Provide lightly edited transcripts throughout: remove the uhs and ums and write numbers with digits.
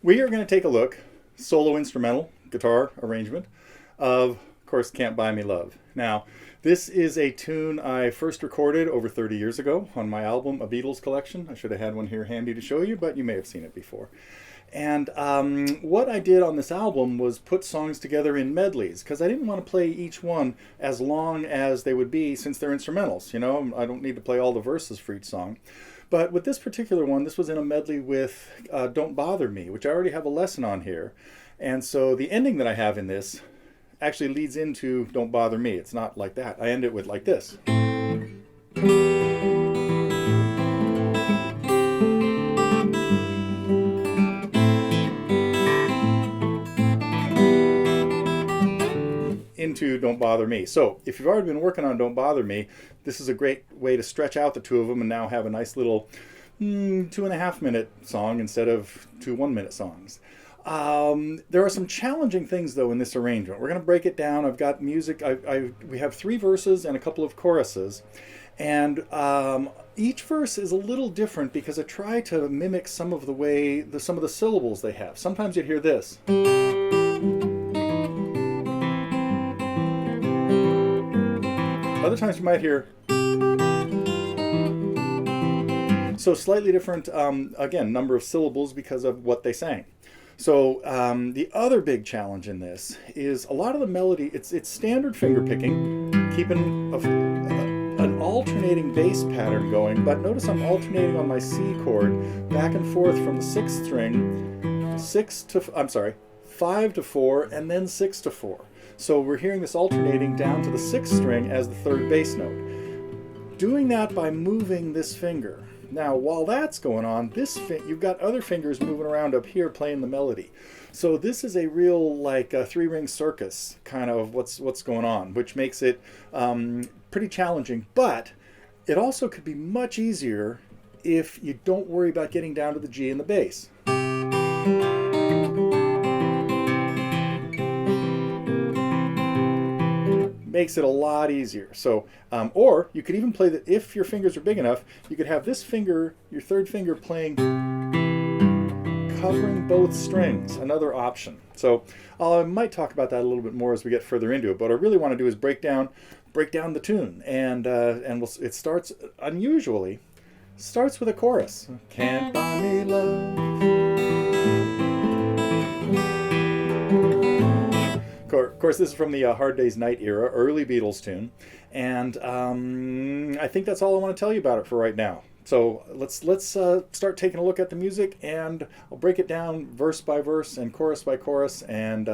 We are going to take a look, solo instrumental guitar arrangement of course, Can't Buy Me Love. Now, this is a tune I first recorded over 30 years ago on my album, A Beatles Collection. I should have had one here handy to show you, but you may have seen it before. And what I did on this album was put songs together in medleys, because I didn't want to play each one as long as they would be since they're instrumentals. You know, I don't need to play all the verses for each song. But with this particular one, this was in a medley with Don't Bother Me, which I already have a lesson on here. And so the ending that I have in this actually leads into Don't Bother Me. It's not like that. I end it with like this. Into Don't Bother Me. So if you've already been working on Don't Bother Me, this is a great way to stretch out the two of them and now have a nice little 2.5 minute song instead of 2 1-minute songs. There are some challenging things though in this arrangement. We're going to break it down. I've got music. We have 3 verses and a couple of choruses, and each verse is a little different because I try to mimic some of the way some of the syllables they have. Sometimes you'd hear this. Other times you might hear. So slightly different, again, number of syllables because of what they sang. So the other big challenge in this is a lot of the melody, it's standard finger picking, keeping an alternating bass pattern going, but notice I'm alternating on my C chord back and forth from the 6th string, 5 to 4, and then 6 to 4. So we're hearing this alternating down to the 6th string as the 3rd bass note. Doing that by moving this finger. Now, while that's going on, you've got other fingers moving around up here playing the melody. So this is a real like a 3-ring circus kind of what's going on, which makes it pretty challenging. But it also could be much easier if you don't worry about getting down to the G and the bass. Makes it a lot easier. So, or you could even play that if your fingers are big enough, you could have this finger, your 3rd finger, playing, covering both strings. Another option. So I might talk about that a little bit more as we get further into it. But what I really want to do is break down the tune, and it starts unusually. Starts with a chorus. Can't buy me love. Of course, this is from the Hard Day's Night era, early Beatles tune, and I think that's all I want to tell you about it for right now. So let's start taking a look at the music, and I'll break it down verse by verse and chorus by chorus, and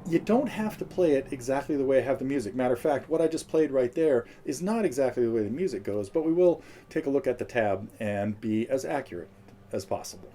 you don't have to play it exactly the way I have the music. Matter of fact, what I just played right there is not exactly the way the music goes, but we will take a look at the tab and be as accurate as possible.